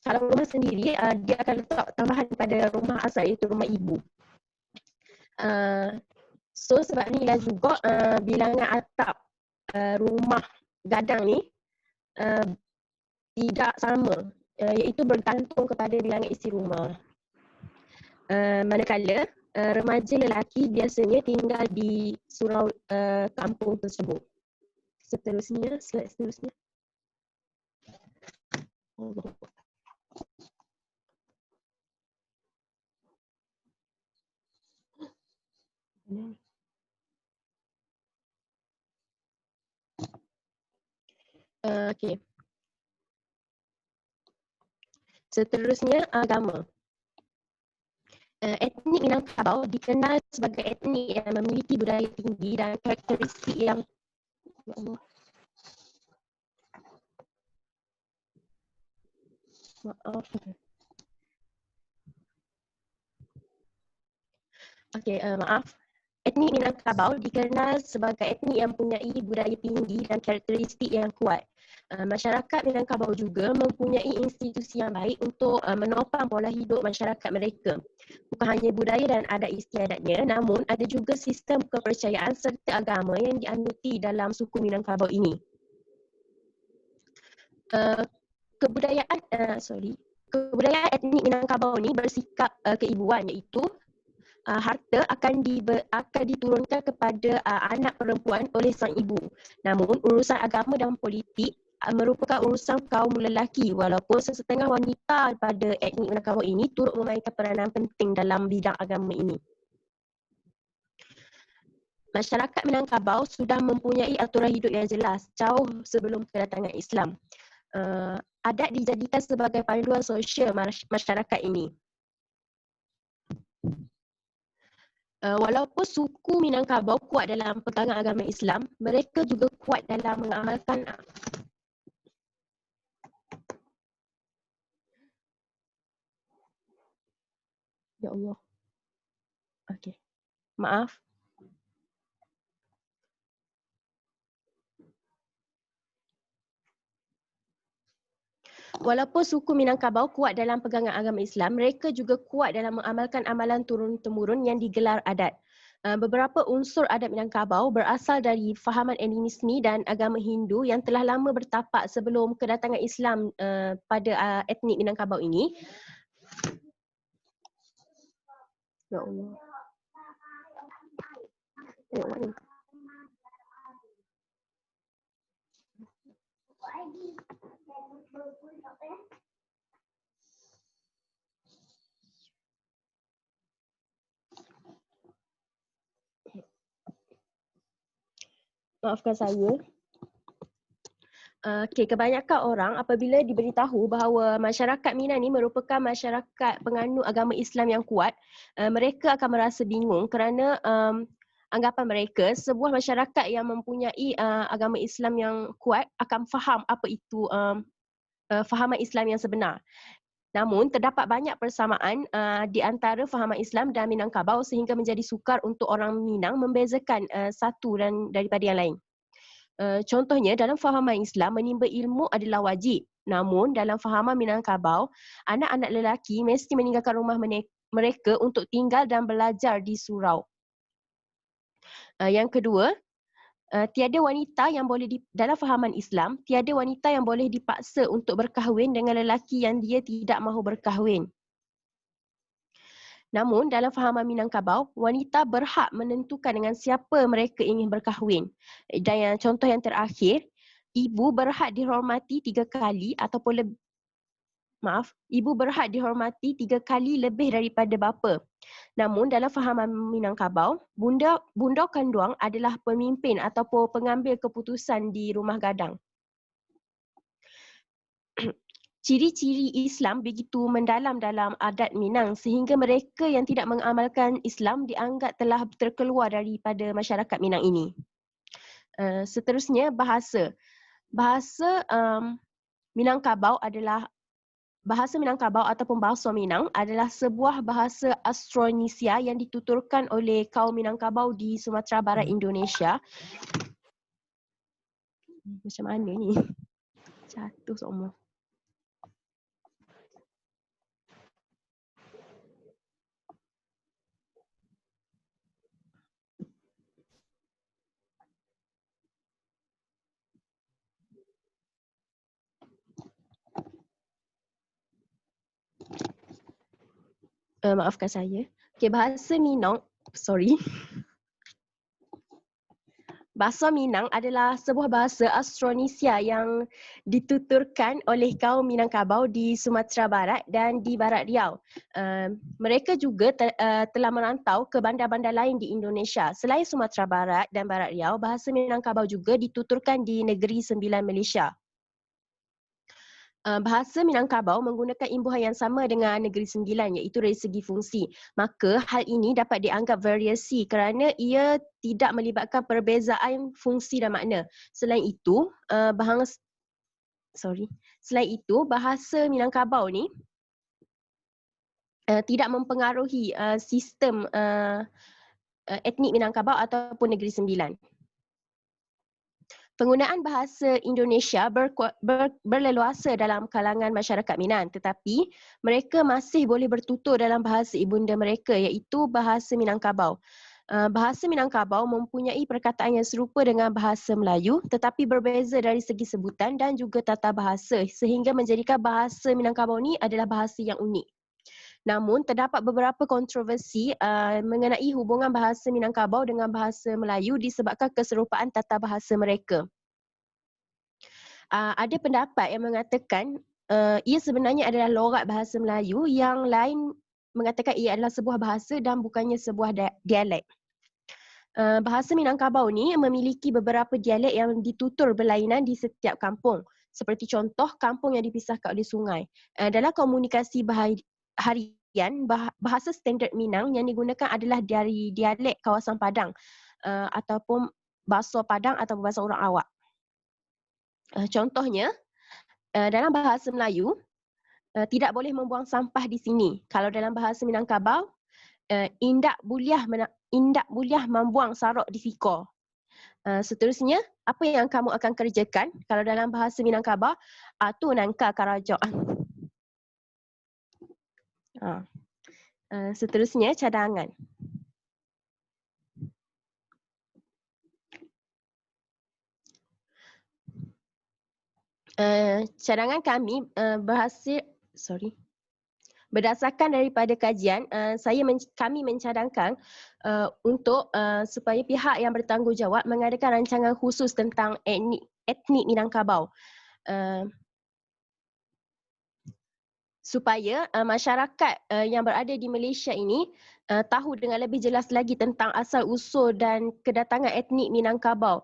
kalau rumah sendiri dia akan letak tambahan pada rumah asal, iaitu rumah ibu. So sebab inilah juga bilangan atap rumah gadang ni tidak sama, iaitu bergantung kepada bilangan isi rumah. Manakala remaja lelaki biasanya tinggal di surau kampung tersebut. Seterusnya, slide seterusnya. Okey. Seterusnya, agama. Etnik Minangkabau dikenal sebagai etnik yang memiliki budaya tinggi dan karakteristik yang maaf. Etnik Minangkabau dikenal sebagai etnik yang mempunyai budaya tinggi dan karakteristik yang kuat. Masyarakat Minangkabau juga mempunyai institusi yang baik untuk menopang pola hidup masyarakat mereka. Bukan hanya budaya dan adat istiadatnya, namun ada juga sistem kepercayaan serta agama yang dianuti dalam suku Minangkabau ini. Kebudayaan etnik Minangkabau ni bersikap keibuan, iaitu harta akan diturunkan kepada anak perempuan oleh sang ibu. Namun urusan agama dan politik merupakan urusan kaum lelaki, walaupun sesetengah wanita pada etnik Minangkabau ini turut memainkan peranan penting dalam bidang agama ini. Masyarakat Minangkabau sudah mempunyai aturan hidup yang jelas jauh sebelum kedatangan Islam. Adat dijadikan sebagai panduan sosial masyarakat ini. Walaupun suku Minangkabau kuat dalam pegangan agama Islam, mereka juga kuat dalam mengamalkan Ya Allah. Okey. Maaf. Walaupun suku Minangkabau kuat dalam pegangan agama Islam, mereka juga kuat dalam mengamalkan amalan turun-temurun yang digelar adat. Beberapa unsur adat Minangkabau berasal dari fahaman animisme dan agama Hindu yang telah lama bertapak sebelum kedatangan Islam pada etnik Minangkabau ini. Ya Allah. Maafkan saya. Kebanyakan orang apabila diberitahu bahawa masyarakat Minang ni merupakan masyarakat penganut agama Islam yang kuat, mereka akan merasa bingung kerana anggapan mereka sebuah masyarakat yang mempunyai agama Islam yang kuat akan faham apa itu fahaman Islam yang sebenar. Namun terdapat banyak persamaan di antara fahaman Islam dan Minangkabau sehingga menjadi sukar untuk orang Minang membezakan satu daripada yang lain. Contohnya dalam fahaman Islam menimba ilmu adalah wajib. Namun dalam fahaman Minangkabau, anak-anak lelaki mesti meninggalkan rumah mereka untuk tinggal dan belajar di surau. Yang kedua, tiada wanita yang boleh dalam fahaman Islam, tiada wanita yang boleh dipaksa untuk berkahwin dengan lelaki yang dia tidak mahu berkahwin. Namun dalam fahaman Minangkabau, wanita berhak menentukan dengan siapa mereka ingin berkahwin. Dan contoh yang terakhir, ibu berhak dihormati 3 kali ataupun ibu berhak dihormati 3 kali lebih daripada bapa. Namun dalam fahaman Minangkabau, bunda kanduang adalah pemimpin ataupun pengambil keputusan di rumah gadang. Ciri-ciri Islam begitu mendalam dalam adat Minang sehingga mereka yang tidak mengamalkan Islam dianggap telah terkeluar daripada masyarakat Minang ini. Seterusnya bahasa. Bahasa Minangkabau ataupun bahasa Minang adalah sebuah bahasa Austronesia yang dituturkan oleh kaum Minangkabau di Sumatera Barat Indonesia. Macam mana ni? Jatuh semua. Maafkan saya. Bahasa Minang, Bahasa Minang adalah sebuah bahasa Austronesia yang dituturkan oleh kaum Minangkabau di Sumatera Barat dan di Barat Riau. Mereka juga telah merantau ke bandar-bandar lain di Indonesia. Selain Sumatera Barat dan Barat Riau, bahasa Minangkabau juga dituturkan di Negeri Sembilan Malaysia. Bahasa Minangkabau menggunakan imbuhan yang sama dengan Negeri Sembilan, iaitu dari segi fungsi. Maka hal ini dapat dianggap variasi kerana ia tidak melibatkan perbezaan fungsi dan makna. Selain itu, bahasa Minangkabau ni tidak mempengaruhi sistem etnik Minangkabau ataupun Negeri Sembilan. Penggunaan bahasa Indonesia berleluasa dalam kalangan masyarakat Minang, tetapi mereka masih boleh bertutur dalam bahasa ibunda mereka, iaitu bahasa Minangkabau. Bahasa Minangkabau mempunyai perkataan yang serupa dengan bahasa Melayu tetapi berbeza dari segi sebutan dan juga tata bahasa sehingga menjadikan bahasa Minangkabau ni adalah bahasa yang unik. Namun terdapat beberapa kontroversi mengenai hubungan bahasa Minangkabau dengan bahasa Melayu disebabkan keserupaan tata bahasa mereka. Ada pendapat yang mengatakan ia sebenarnya adalah logat bahasa Melayu, yang lain mengatakan ia adalah sebuah bahasa dan bukannya sebuah dialek. Bahasa Minangkabau ni memiliki beberapa dialek yang ditutur berlainan di setiap kampung. Seperti contoh, kampung yang dipisahkan oleh sungai. Dalam komunikasi harian, bahasa standard Minang yang digunakan adalah dari dialek kawasan Padang ataupun bahasa Padang atau bahasa orang awak. Contohnya, dalam bahasa Melayu, tidak boleh membuang sampah di sini. Kalau dalam bahasa Minangkabau, indak buliah membuang sarok di siko. Seterusnya, apa yang kamu akan kerjakan? Kalau dalam bahasa Minangkabau, tu nangka kerajaan. Seterusnya, cadangan. Cadangan kami berdasarkan daripada kajian, kami mencadangkan untuk supaya pihak yang bertanggungjawab mengadakan rancangan khusus tentang etnik Minangkabau supaya masyarakat yang berada di Malaysia ini tahu dengan lebih jelas lagi tentang asal-usul dan kedatangan etnik Minangkabau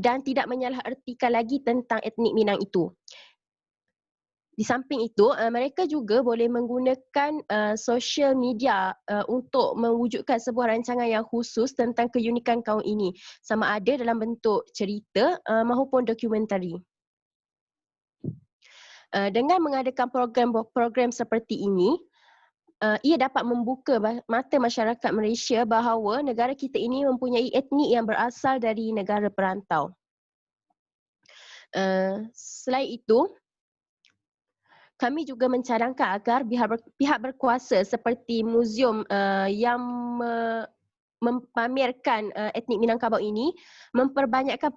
dan tidak menyalahertikan lagi tentang etnik Minang itu. Di samping itu, mereka juga boleh menggunakan social media untuk mewujudkan sebuah rancangan yang khusus tentang keunikan kaum ini, sama ada dalam bentuk cerita maupun dokumentari. Dengan mengadakan program seperti ini, ia dapat membuka mata masyarakat Malaysia bahawa negara kita ini mempunyai etnik yang berasal dari negara perantau. Selain itu, kami juga mencadangkan agar pihak berkuasa seperti muzium yang memamerkan etnik Minangkabau ini memperbanyakkan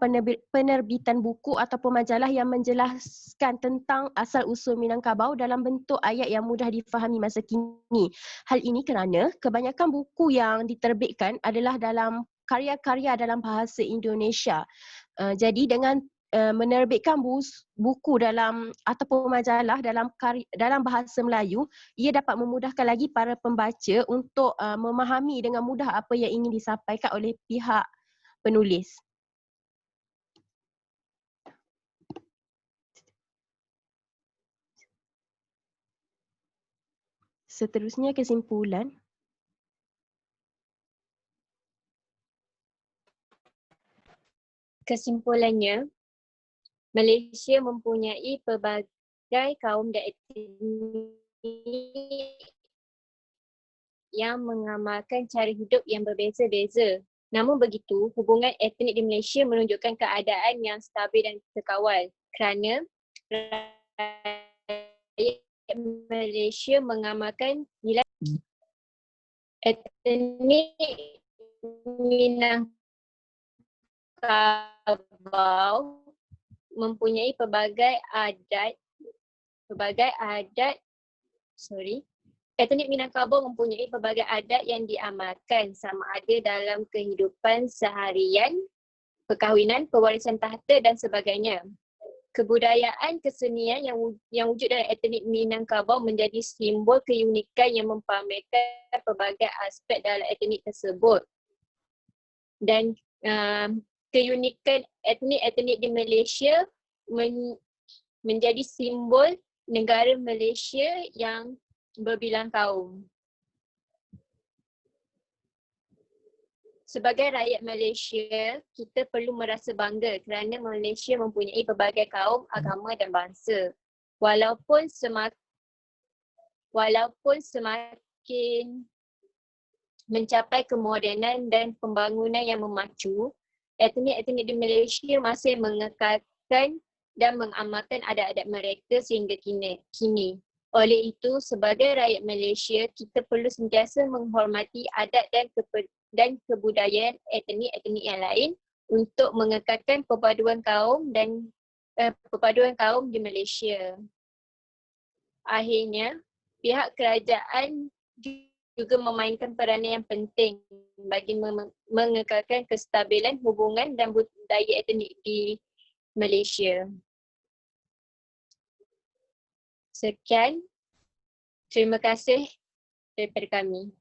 penerbitan buku ataupun majalah yang menjelaskan tentang asal-usul Minangkabau dalam bentuk ayat yang mudah difahami masa kini. Hal ini kerana kebanyakan buku yang diterbitkan adalah dalam karya-karya dalam bahasa Indonesia. Jadi dengan menerbitkan buku dalam ataupun majalah dalam bahasa Melayu, ia dapat memudahkan lagi para pembaca untuk memahami dengan mudah apa yang ingin disampaikan oleh pihak penulis. Seterusnya, kesimpulan.
Kesimpulannya, Malaysia mempunyai pelbagai kaum dan etnik yang mengamalkan cara hidup yang berbeza-beza. Namun begitu, hubungan etnik di Malaysia menunjukkan keadaan yang stabil dan terkawal kerana rakyat Malaysia mengamalkan nilai etnik Minangkabau mempunyai etnik Minangkabau mempunyai pelbagai adat yang diamalkan sama ada dalam kehidupan seharian, perkahwinan, pewarisan tahta dan sebagainya. Kebudayaan kesenian yang wujud dalam etnik Minangkabau menjadi simbol keunikan yang mempamerkan pelbagai aspek dalam etnik tersebut. Dan keunikan etnik-etnik di Malaysia menjadi simbol negara Malaysia yang berbilang kaum. Sebagai rakyat Malaysia, kita perlu merasa bangga kerana Malaysia mempunyai pelbagai kaum, agama dan bangsa. Walaupun semakin mencapai kemodenan dan pembangunan yang memacu, etnik-etnik di Malaysia masih mengekalkan dan mengamalkan adat-adat mereka sehingga kini. Oleh itu, sebagai rakyat Malaysia, kita perlu sentiasa menghormati adat dan dan kebudayaan etnik-etnik yang lain untuk mengekalkan perpaduan kaum di Malaysia. Akhirnya, pihak kerajaan juga memainkan peranan yang penting bagi mengekalkan kestabilan hubungan dan budaya etnik di Malaysia. Sekian, terima kasih daripada kami.